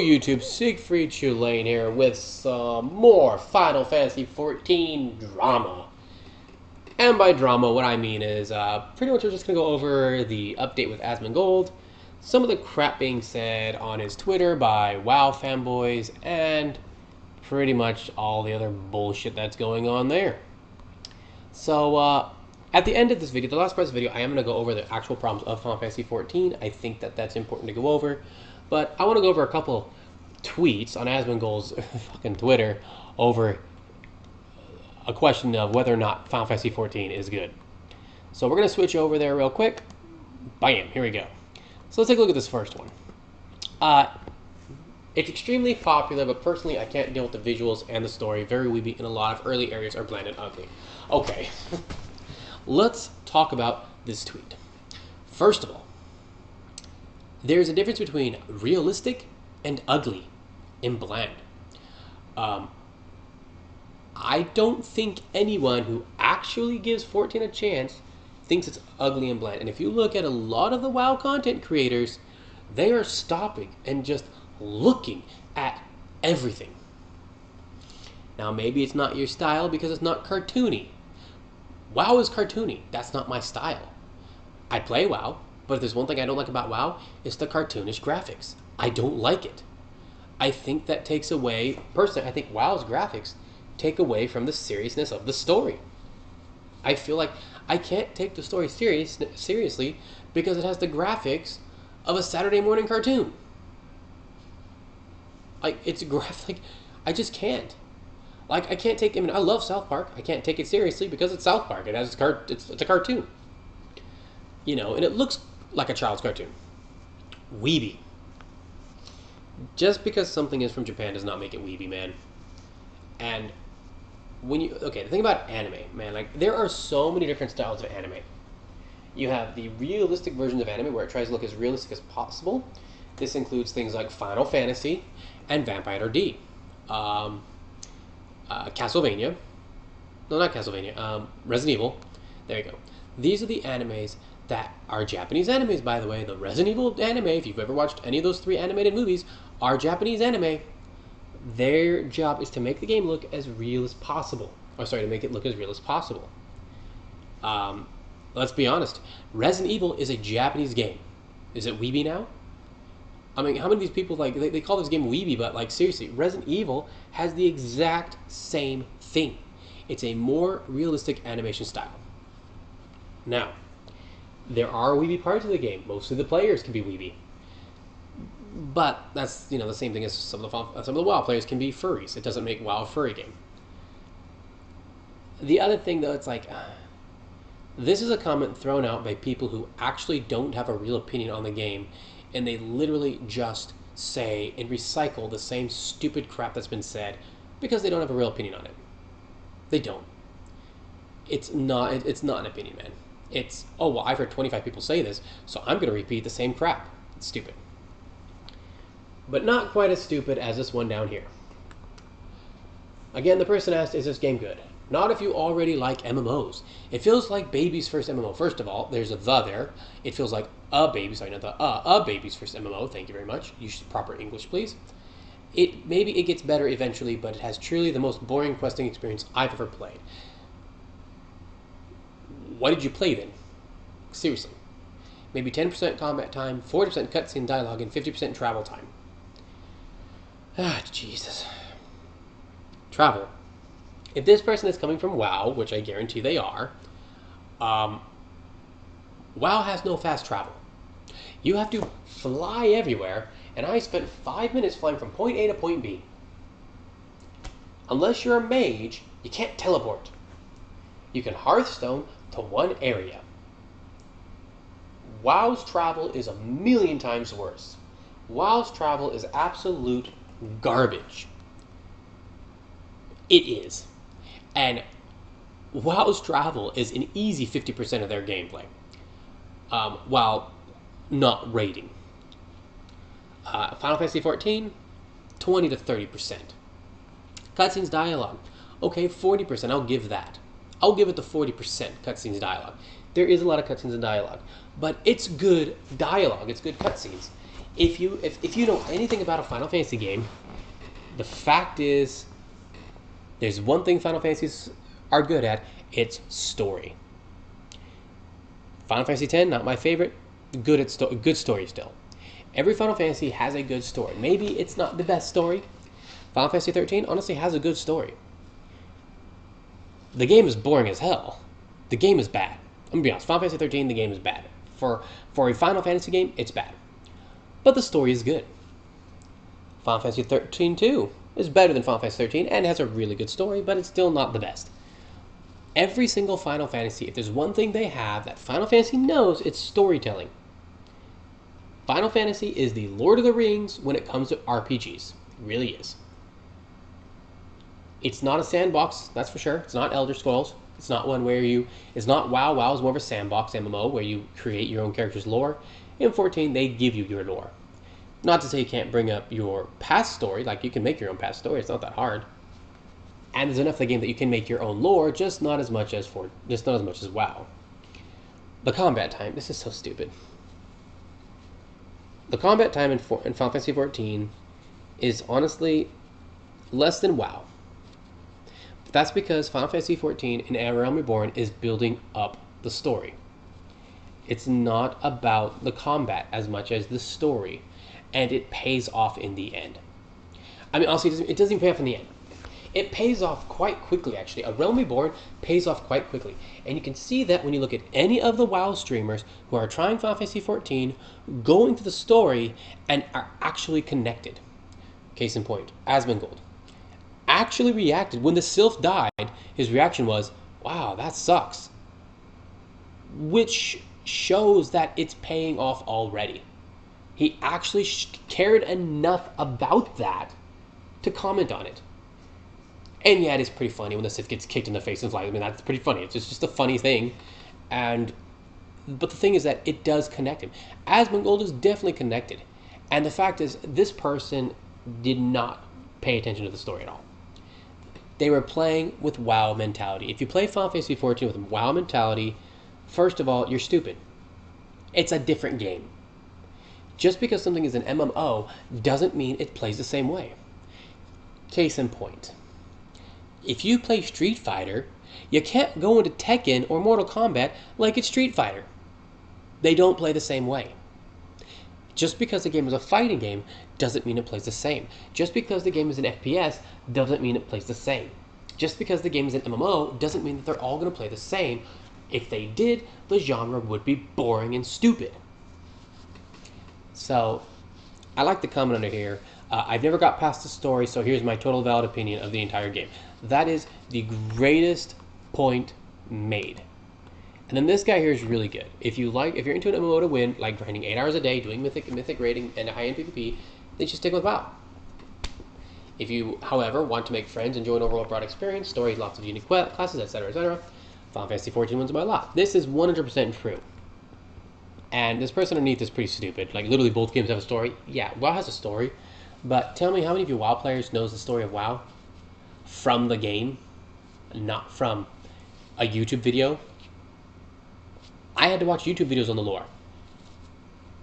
YouTube, Siegfried Tulane here with some more Final Fantasy XIV drama. And by drama, what I mean is pretty much we're just going to go over the update with Asmongold, some of the crap being said on his Twitter by WoW fanboys, and pretty much all the other bullshit that's going on there. So, at the end of this video, the last part of this video, I am going to go over the actual problems of Final Fantasy XIV. I think that that's important to go over. But I want to go over a couple tweets on Asmongold's fucking Twitter over a question of whether or not Final Fantasy XIV is good. So we're going to switch over there real quick. Bam, here we go. So let's take a look at this first one. It's extremely popular, but personally I can't deal with the visuals and the story. Very weeby, and a lot of early areas are bland and ugly. Okay, let's talk about this tweet. First of all, there's a difference between realistic and ugly and bland. I don't think anyone who actually gives 14 a chance thinks it's ugly and bland. And if you look at a lot of the WoW content creators, they are stopping and just looking at everything. Now, maybe it's not your style because it's not cartoony. WoW is cartoony. That's not my style. I play WoW, but if there's one thing I don't like about WoW, it's the cartoonish graphics. I don't like it. I think that takes away, personally, I think WoW's graphics take away from the seriousness of the story. I feel like I can't take the story seriously because it has the graphics of a Saturday morning cartoon. Like, it's graphic, I just can't. Like, I can't take, I mean, I love South Park. I can't take it seriously because it's South Park. It has it's a cartoon. You know, and it looks like a child's cartoon. Weeby. Just because something is from Japan does not make it weeby, man. And when you, okay, the thing about anime, man, like, there are so many different styles of anime. You have the realistic versions of anime where it tries to look as realistic as possible. This includes things like Final Fantasy and Vampire D. Castlevania. No, not Castlevania. Resident Evil. There you go. These are the animes that are Japanese animes, by the way. The Resident Evil anime, if you've ever watched any of those 3 animated movies, are Japanese anime. Their job is to make the game look as real as possible. Or sorry, to make it look as real as possible. Let's be honest. Resident Evil is a Japanese game. Is it weeby now? I mean, how many of these people, like, they call this game weeby, but, like, seriously, Resident Evil has the exact same thing. It's a more realistic animation style. Now, there are weeby parts of the game. Most of the players can be weeby. But that's, you know, the same thing as some of the WoW players can be furries. It doesn't make WoW a furry game. The other thing, though, it's like, this is a comment thrown out by people who actually don't have a real opinion on the game, and they literally just say and recycle the same stupid crap that's been said because they don't have a real opinion on it. They don't. It's not an opinion, man. It's, oh, well, I've heard 25 people say this, so I'm going to repeat the same crap. It's stupid. But not quite as stupid as this one down here. Again, the person asked, is this game good? Not if you already like MMOs. It feels like baby's first MMO. First of all, there's a the there. It feels like a baby, sorry, not the a baby's first MMO. Thank you very much. Use proper English, please. Maybe it gets better eventually, but it has truly the most boring questing experience I've ever played. What did you play then? Seriously. Maybe 10% combat time, 40% cutscene dialogue, and 50% travel time. Ah, Jesus. Travel. If this person is coming from WoW, which I guarantee they are, WoW has no fast travel. You have to fly everywhere, and I spent 5 minutes flying from point A to point B. Unless you're a mage, you can't teleport. You can Hearthstone to one area. WoW's travel is a million times worse. WoW's travel is absolute garbage. It is. And WoW's travel is an easy 50% of their gameplay, while not raiding. Final Fantasy XIV, 20 to 30%. Cutscenes dialogue, okay, 40%, I'll give that. I'll give it the 40% cutscenes dialogue. There is a lot of cutscenes and dialogue, but it's good dialogue, it's good cutscenes. If you know anything about a Final Fantasy game, the fact is, there's one thing Final Fantasies are good at. It's story. Final Fantasy X, not my favorite. Good story still. Every Final Fantasy has a good story. Maybe it's not the best story. Final Fantasy 13 honestly has a good story. The game is boring as hell. The game is bad. I'm gonna be honest. Final Fantasy 13, the game is bad. For a Final Fantasy game, it's bad. But the story is good. Final Fantasy 13 2 is better than Final Fantasy 13 and has a really good story, but it's still not the best. Every single Final Fantasy, if there's one thing they have that Final Fantasy knows, it's storytelling. Final Fantasy is the Lord of the Rings when it comes to RPGs. It really is. It's not a sandbox, that's for sure. It's not Elder Scrolls. It's not one where you... It's not WoW. WoW is more of a sandbox MMO where you create your own character's lore. In 14, they give you your lore. Not to say you can't bring up your past story. Like, you can make your own past story. It's not that hard. And there's enough of the game that you can make your own lore, just not as much as WoW. The combat time. This is so stupid. The combat time in Final Fantasy XIV is honestly less than WoW. But that's because Final Fantasy XIV in A Realm Reborn is building up the story. It's not about the combat as much as the story, and it pays off in the end. I mean, honestly, it doesn't even pay off in the end. It pays off quite quickly, actually. A Realm Reborn pays off quite quickly. And you can see that when you look at any of the WoW streamers who are trying Final Fantasy XIV, going through the story, and are actually connected. Case in point, Asmongold actually reacted. When the Sylph died, his reaction was, wow, that sucks. Which shows that it's paying off already. He actually cared enough about that to comment on it. And yeah, it is pretty funny when the Sith gets kicked in the face and flies. I mean, that's pretty funny. It's just a funny thing. But the thing is that it does connect him. Asmongold is definitely connected. And the fact is, this person did not pay attention to the story at all. They were playing with WoW mentality. If you play Final Fantasy XIV with WoW mentality, first of all, you're stupid. It's a different game. Just because something is an MMO doesn't mean it plays the same way. Case in point. If you play Street Fighter, you can't go into Tekken or Mortal Kombat like it's Street Fighter. They don't play the same way. Just because the game is a fighting game doesn't mean it plays the same. Just because the game is an FPS doesn't mean it plays the same. Just because the game is an MMO doesn't mean that they're all going to play the same. If they did, the genre would be boring and stupid. So, I like the comment under here. I've never got past the story, so here's my total valid opinion of the entire game. That is the greatest point made. And then this guy here is really good. If you're into an MMO to win, like grinding 8 hours a day, doing mythic rating and high-end PvP, then just stick with WoW. If you, however, want to make friends, enjoy an overall broad experience, stories, lots of unique classes, etc., etc., Final Fantasy XIV wins by a lot. This is 100% true. And this person underneath is pretty stupid. Like, literally both games have a story. Yeah, WoW has a story. But tell me how many of you WoW players knows the story of WoW from the game, not from a YouTube video? I had to watch YouTube videos on the lore.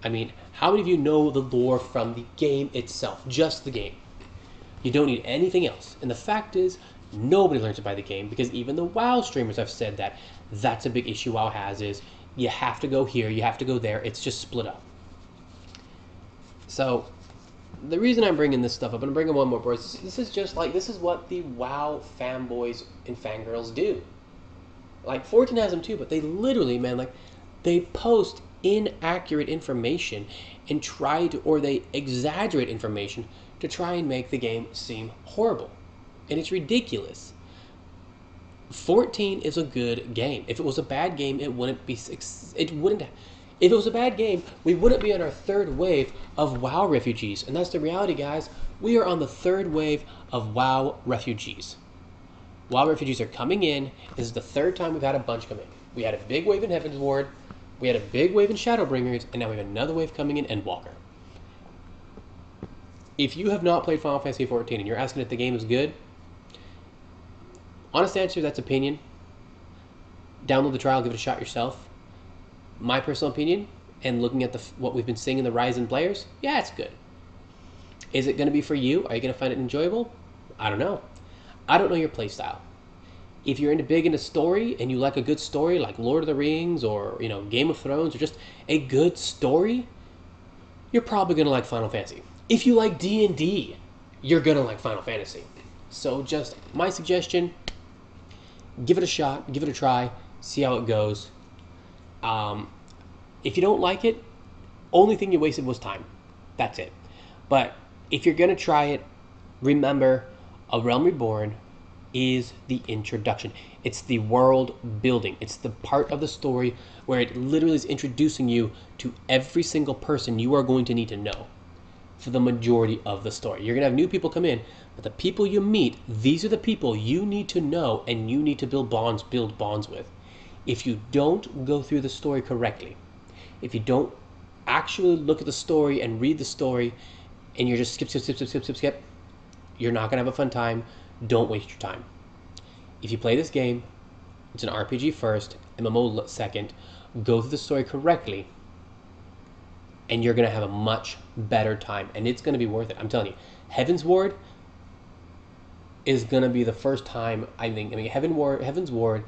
I mean, how many of you know the lore from the game itself? Just the game. You don't need anything else. And the fact is, nobody learns it by the game, because even the WoW streamers have said that that's a big issue WoW has, is you have to go here, you have to go there. It's just split up. So, the reason I'm bringing this stuff up, and I'm bringing one more, boys, this is what the WoW fanboys and fangirls do. Like, 14 has them too, but they literally, man, like, they post inaccurate information and or they exaggerate information to try and make the game seem horrible. And it's ridiculous. 14 is a good game. If it was a bad game, it wouldn't be, if it was a bad game, we wouldn't be on our third wave of WoW refugees. And that's the reality, guys. We are on the third wave of WoW refugees. WoW refugees are coming in. This is the third time we've had a bunch come in. We had a big wave in Heaven's Ward, we had a big wave in Shadowbringers, and now we have another wave coming in Endwalker. If you have not played Final Fantasy XIV and you're asking if the game is good, honest answer, that's opinion. Download the trial, give it a shot yourself. My personal opinion and looking at what we've been seeing in the rise in players, yeah, it's good. Is it going to be for you? Are you going to find it enjoyable? I don't know. I don't know your playstyle. If you're big into story and you like a good story like Lord of the Rings or Game of Thrones or just a good story, you're probably going to like Final Fantasy. If you like D&D, you're going to like Final Fantasy. So just my suggestion, give it a shot, give it a try, see how it goes. If you don't like it, only thing you wasted was time. That's it. But if you're going to try it, remember, A Realm Reborn is the introduction. It's the world building. It's the part of the story where it literally is introducing you to every single person you are going to need to know for the majority of the story. You're going to have new people come in, but the people you meet, these are the people you need to know and you need to build bonds with. If you don't go through the story correctly, if you don't actually look at the story and read the story, and you're just skip, you're not going to have a fun time. Don't waste your time. If you play this game, it's an RPG first, MMO second, go through the story correctly, and you're going to have a much better time, and it's going to be worth it. I'm telling you, Heaven's Ward is going to be the first time, Heaven's Ward,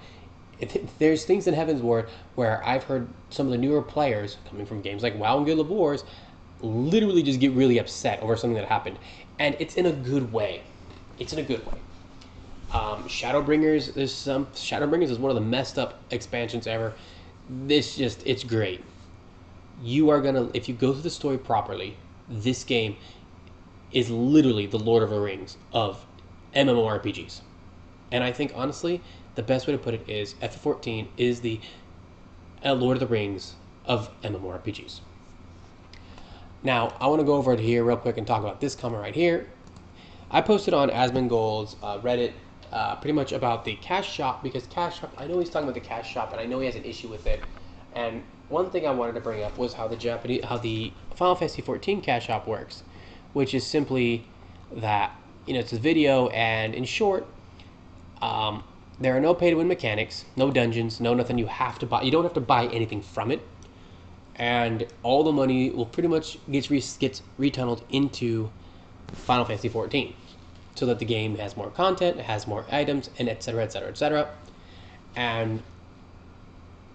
there's things in Heaven's Ward where I've heard some of the newer players coming from games like WoW and Guild of Wars literally just get really upset over something that happened, and it's in a good way. It's in a good way. Shadowbringers, Shadowbringers is one of the messed up expansions ever. It's great. You are gonna, if you go through the story properly, this game is literally the Lord of the Rings of MMORPGs. And I think honestly, the best way to put it is FF14 is the Lord of the Rings of MMORPGs. Now, I want to go over it here real quick and talk about this comment right here. I posted on Asmongold's Reddit pretty much about the cash shop, because cash shop, I know he's talking about the cash shop and I know he has an issue with it. And one thing I wanted to bring up was how the Final Fantasy XIV cash shop works, which is simply that, it's a video, and in short, there are no pay-to-win mechanics, no dungeons, no nothing you have to buy. You don't have to buy anything from it. And all the money will pretty much gets retunneled into Final Fantasy XIV, so that the game has more content, it has more items, and etc., etc., etc. And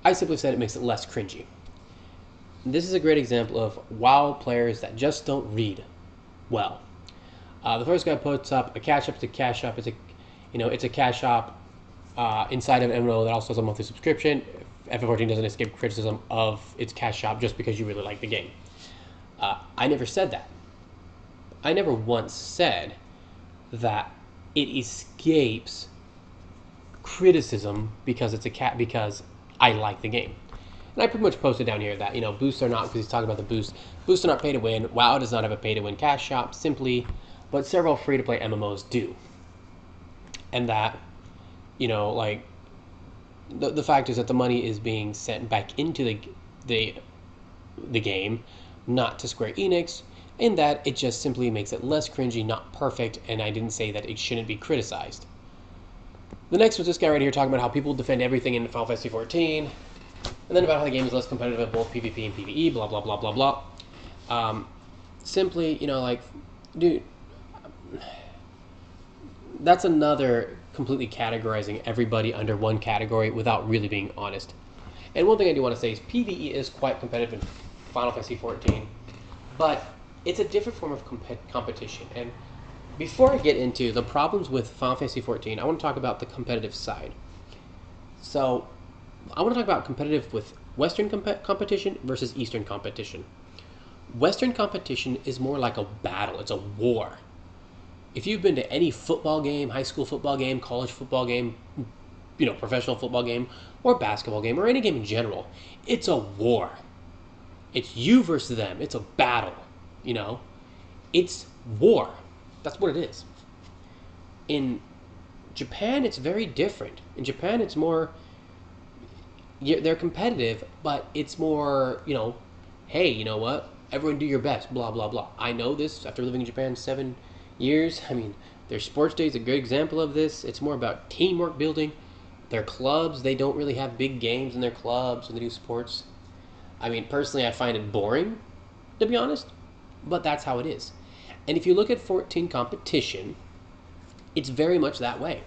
I simply said it makes it less cringy. This is a great example of WoW players that just don't read well. The first guy puts up a cash shop. It's a cash shop. It's a cash shop inside of MMO that also has a monthly subscription. FF14 doesn't escape criticism of its cash shop just because you really like the game. I never said that. I never once said that it escapes criticism because because I like the game. And I pretty much posted down here that, boosts are not, because he's talking about the boosts are not pay to win. WoW does not have a pay to win cash shop, simply, but several free to play MMOs do. And that, the fact is that the money is being sent back into the game, not to Square Enix, in that it just simply makes it less cringy, not perfect, and I didn't say that it shouldn't be criticized. The next was this guy right here talking about how people defend everything in Final Fantasy XIV, and then about how the game is less competitive in both PvP and PvE, blah, blah, blah, blah, blah. Simply, dude, that's another completely categorizing everybody under one category without really being honest. And one thing I do want to say is PvE is quite competitive in Final Fantasy XIV, but it's a different form of competition. And before I get into the problems with Final Fantasy XIV, I want to talk about the competitive side. So I want to talk about competitive with Western competition versus Eastern competition. Western competition is more like a battle. It's a war. If you've been to any football game, high school football game, college football game, professional football game, or basketball game, or any game in general, it's a war. It's you versus them. It's a battle, It's war. That's what it is. In Japan, it's very different. In Japan, it's more, they're competitive, but it's more, hey, you know what? Everyone do your best, blah, blah, blah. I know this after living in Japan 7 years. Their sports day is a good example of this. It's more about teamwork building. Their clubs, they don't really have big games in their clubs when they do sports. I mean, personally, I find it boring, to be honest, but that's how it is. And if you look at 14 competition, it's very much that way.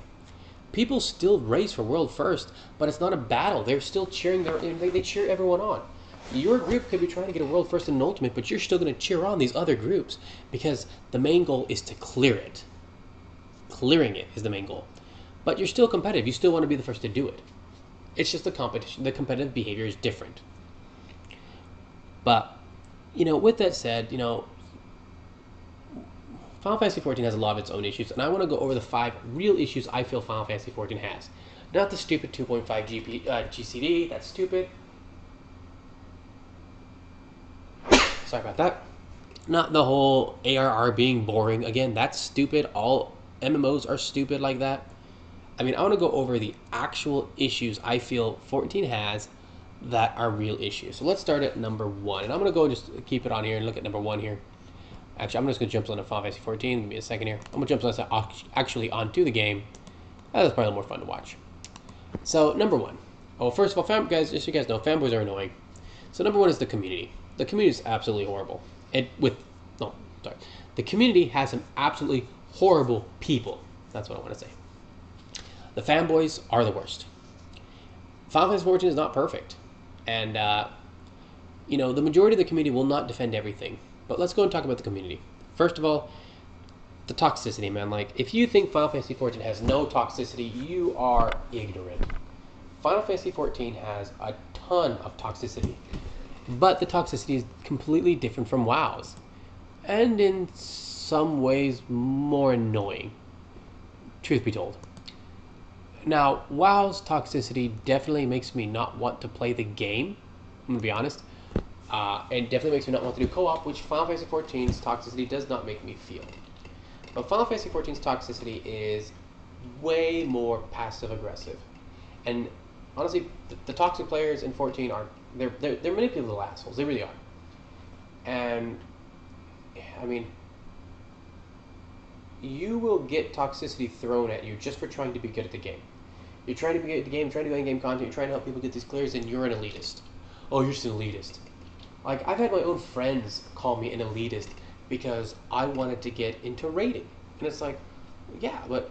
People still race for world first, but it's not a battle. They're still cheering they cheer everyone on. Your group could be trying to get a world first in an ultimate, but you're still going to cheer on these other groups because the main goal is to clear it. Clearing it is the main goal. But you're still competitive. You still want to be the first to do it. It's just the competition. The competitive behavior is different. But, with that said, Final Fantasy XIV has a lot of its own issues, and I want to go over the 5 real issues I feel Final Fantasy XIV has. Not the stupid 2.5 GCD, that's stupid. Sorry about that. Not the whole ARR being boring. Again, that's stupid. All MMOs are stupid like that. I mean, I want to go over the actual issues I feel 14 has that are real issues. So let's start at number 1. And I'm going to go and just keep it on here and look at number 1 here. Actually, I'm just going to jump on to Final Fantasy 14. Give me a second here. I'm going to jump actually onto the game. That's probably more fun to watch. So, number 1. Oh, first of all, guys, just so you guys know, fanboys are annoying. So, number 1 is the community. The community is absolutely horrible. The community has some absolutely horrible people. That's what I want to say. The fanboys are the worst. Final Fantasy 14 is not perfect. And, the majority of the community will not defend everything. But let's go and talk about the community. First of all, the toxicity, man. Like, if you think Final Fantasy XIV has no toxicity, you are ignorant. Final Fantasy XIV has a ton of toxicity. But the toxicity is completely different from WoW's. And in some ways, more annoying. Truth be told. Now, WoW's toxicity definitely makes me not want to play the game. I'm going to be honest. And definitely makes me not want to do co-op, which Final Fantasy XIV's toxicity does not make me feel. But Final Fantasy XIV's toxicity is way more passive-aggressive. And honestly, the toxic players in 14 are they're manipulative little assholes. They really are. And I mean, you will get toxicity thrown at you just for trying to be good at the game. You're trying to be good at the game, trying to do in-game content, you're trying to help people get these clears, and you're an elitist. Oh, you're just an elitist. Like, I've had my own friends call me an elitist because I wanted to get into raiding. And it's like, yeah, but...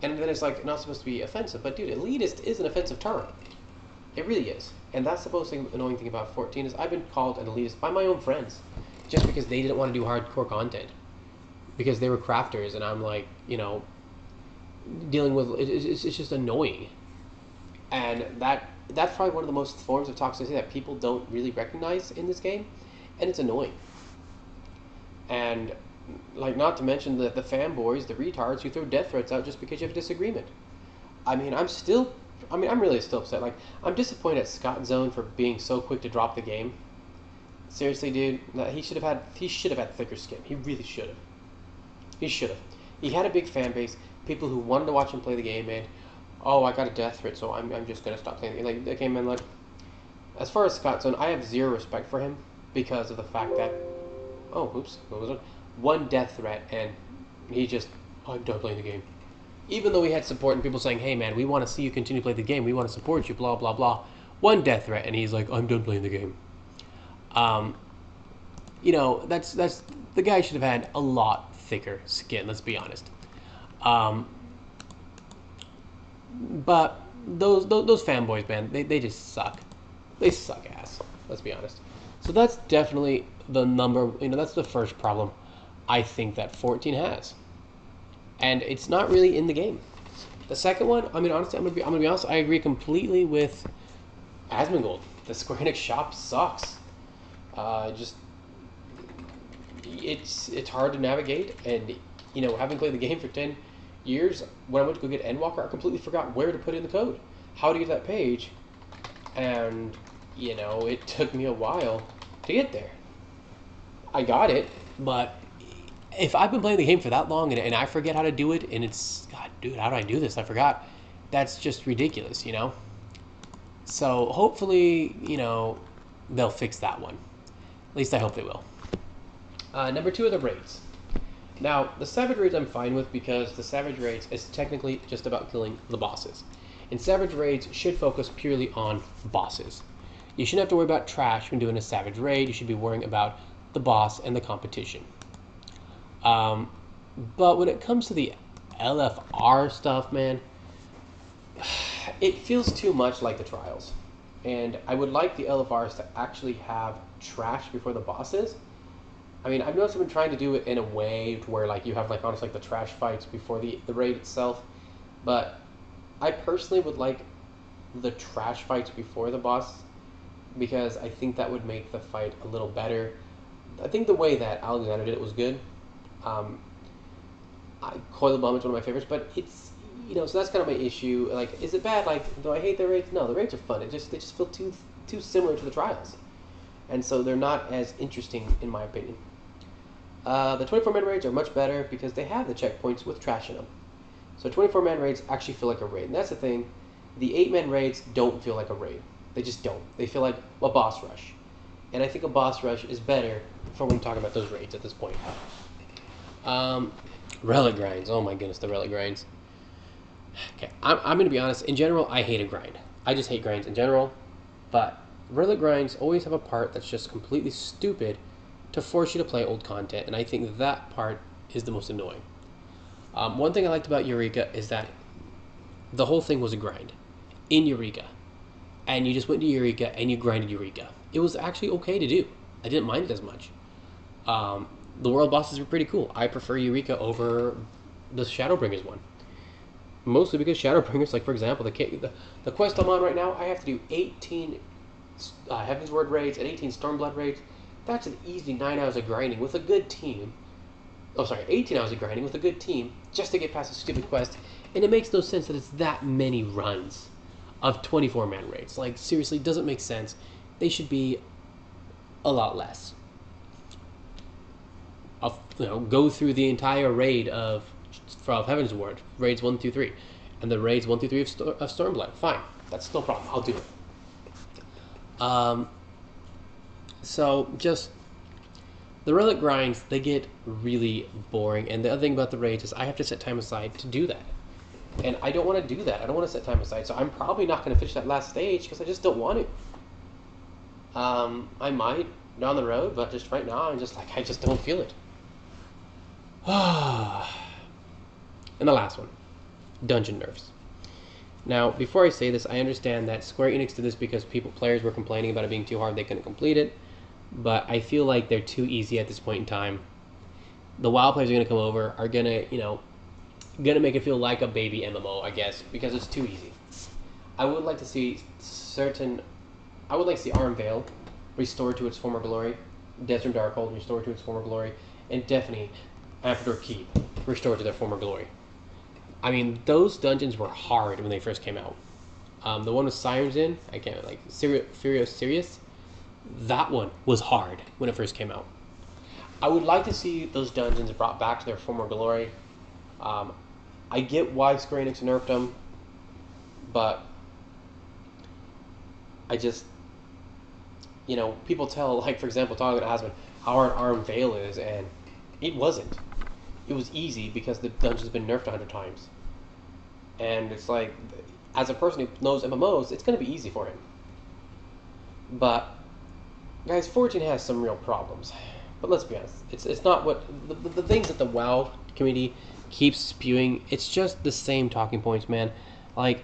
And then it's like, not supposed to be offensive. But dude, elitist is an offensive term. It really is. And that's the most annoying thing about 14 is I've been called an elitist by my own friends. Just because they didn't want to do hardcore content. Because they were crafters, and I'm like, dealing with... It's just annoying. And that's probably one of the most forms of toxicity that people don't really recognize in this game, and it's annoying. And, like, not to mention the fanboys, the retards who throw death threats out just because you have a disagreement. I mean, I'm really still upset. Like, I'm disappointed at Scott Zone for being so quick to drop the game. Seriously, dude, he should have had thicker skin. He really should have. He should have. He had a big fan base, people who wanted to watch him play the game, and oh, I got a death threat, so I'm just gonna stop playing the game. Like, okay, man, like, as far as Scott Zone, I have zero respect for him because of the fact that, oh, oops, what was it? One death threat, and he just, oh, I'm done playing the game. Even though he had support and people saying, hey, man, we want to see you continue to play the game, we want to support you, blah, blah, blah. One death threat, and he's like, I'm done playing the game. That's the guy should have had a lot thicker skin, let's be honest. But those fanboys, man, they just suck. They suck ass. Let's be honest. So that's definitely that's the first problem I think that 14 has, and it's not really in the game. The second one, I mean, honestly, I'm gonna be honest. I agree completely with Asmongold. The Square Enix shop sucks. It's hard to navigate, and having played the game for 10 years, when I went to go get Endwalker, I completely forgot where to put in the code, how to get that page, and it took me a while to get there. I got it, but if I've been playing the game for that long and I forget how to do it, and it's, God, dude, how do I do this? I forgot. That's just ridiculous, So hopefully, they'll fix that one. At least I hope they will. Number 2 are the raids. Now, the Savage Raids I'm fine with because the Savage Raids is technically just about killing the bosses. And Savage Raids should focus purely on bosses. You shouldn't have to worry about trash when doing a savage raid. You should be worrying about the boss and the competition. Um, but when it comes to the LFR stuff, man, it feels too much like the trials. And I would like the LFRs to actually have trash before the bosses. I mean, I've noticed I've been trying to do it in a way to where like you have like honestly like the trash fights before the raid itself. But I personally would like the trash fights before the boss because I think that would make the fight a little better. I think the way that Alexander did it was good. Um, Coil the Bomb is one of my favorites, but it's so that's kind of my issue. Like, is it bad? Like, do I hate the raids? No, the raids are fun. They just feel too similar to the trials, and so they're not as interesting in my opinion. The 24-man raids are much better because they have the checkpoints with trash in them. So 24-man raids actually feel like a raid, and that's the thing. The 8-man raids don't feel like a raid. They just don't. They feel like a boss rush, and I think a boss rush is better for when I'm talking about those raids at this point. Relic grinds. Oh my goodness, the relic grinds. Okay, I'm going to be honest. In general, I hate a grind. I just hate grinds in general. But relic grinds always have a part that's just completely stupid to force you to play old content, and I think that part is the most annoying. One thing I liked about Eureka is that the whole thing was a grind in Eureka, and you just went to Eureka and you grinded Eureka. It was actually okay to do. I didn't mind it as much. The world bosses were pretty cool. I prefer Eureka over the Shadowbringers one. Mostly because Shadowbringers, like for example, the quest I'm on right now, I have to do 18 Heaven's Word raids and 18 Stormblood raids. That's an easy 9 hours of grinding with a good team. 18 hours of grinding with a good team just to get past a stupid quest. And it makes no sense that it's that many runs of 24-man raids. Like, seriously, it doesn't make sense. They should be a lot less. Go through the entire raid of Heaven's Word, raids 1 through 3, and the raids 1 through 3 of Stormblood. Fine, that's no problem. I'll do it. So just the relic grinds, they get really boring. And the other thing about the raids is I have to set time aside to do that, and I don't want to do that. I don't want to set time aside, so I'm probably not going to finish that last stage because I just don't want to. I might down the road, but just right now, I just don't feel it. And the last one, dungeon nerfs. Now, before I say this, I understand that Square Enix did this because players were complaining about it being too hard, they couldn't complete it, but I feel like they're too easy at this point in time. The WoW players are going to come over, are going to make it feel like a baby MMO, I guess, because it's too easy. I would like to see Arm Vale restored to its former glory, Desert Darkhold restored to its former glory, and definitely Amphitrite Keep restored to their former glory. I mean, those dungeons were hard when they first came out. The one with Sirens in, I can't Sirius. That one was hard when it first came out. I would like to see those dungeons brought back to their former glory. I get why Square Enix nerfed them, but I just, people tell, like for example, talking to Asmund, how hard Arm Vale is, and it wasn't. It was easy because the dungeon's been nerfed 100 times. And it's like, as a person who knows MMOs, it's going to be easy for him. But, guys, 14 has some real problems. But let's be honest, it's not what, the things that the WoW community keeps spewing, it's just the same talking points, man. Like,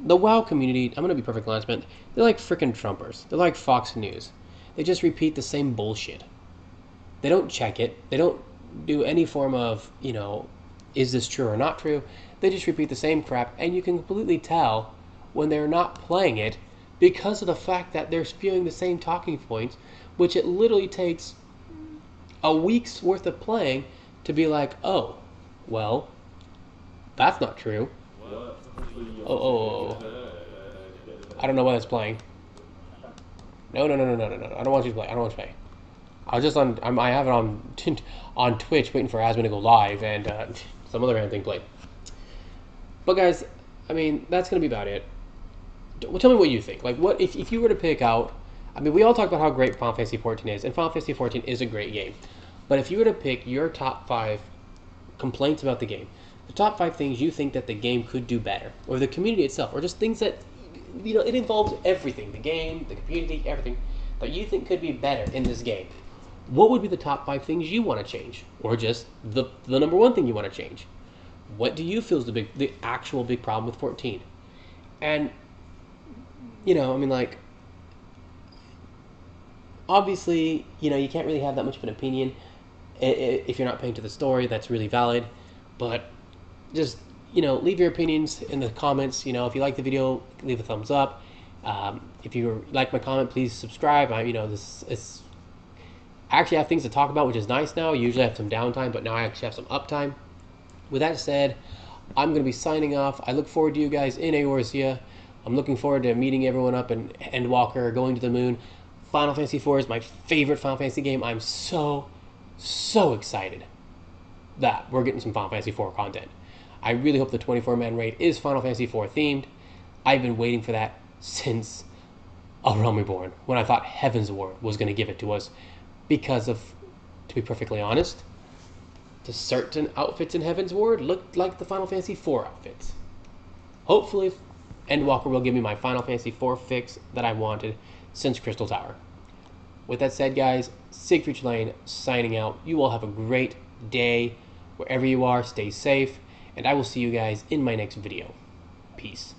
the WoW community, I'm going to be perfectly honest, man, they're like freaking Trumpers. They're like Fox News. They just repeat the same bullshit. They don't check it. They don't do any form of, is this true or not true? They just repeat the same crap, and you can completely tell when they're not playing it because of the fact that they're spewing the same talking points, which it literally takes a week's worth of playing to be like, oh, well, that's not true. Oh. I don't know why that's playing. No. I don't want you to play. I don't want you to play. I have it on Twitch waiting for Asmund to go live and some other random thing played. But guys, I mean, that's going to be about it. Well, tell me what you think. Like, what if you were to pick out, I mean, we all talk about how great Final Fantasy XIV is, and Final Fantasy XIV is a great game. But if you were to pick your top 5 complaints about the game, the top 5 things you think that the game could do better, or the community itself, or just things that it involves everything, the game, the community, everything that you think could be better in this game. What would be the top 5 things you want to change, or just the number one thing you want to change? What do you feel is the actual big problem with 14? And I mean, like, obviously, you can't really have that much of an opinion if you're not paying to the story. That's really valid, but just leave your opinions in the comments. If you like the video, leave a thumbs up. If you like my comment, please subscribe. I actually have things to talk about, which is nice now. Usually I have some downtime, but now I actually have some uptime. With that said, I'm going to be signing off. I look forward to you guys in Eorzea. I'm looking forward to meeting everyone up in Endwalker, going to the moon. Final Fantasy IV is my favorite Final Fantasy game. I'm so excited that we're getting some Final Fantasy IV content. I really hope the 24-man raid is Final Fantasy IV themed. I've been waiting for that since A Realm Reborn, when I thought Heaven's Ward was going to give it to us, because of, to be perfectly honest, the certain outfits in Heaven's Ward looked like the Final Fantasy IV outfits. Hopefully, Endwalker will give me my Final Fantasy IV fix that I wanted since Crystal Tower. With that said, guys, Siegfried Lane signing out. You all have a great day. Wherever you are, stay safe, and I will see you guys in my next video. Peace.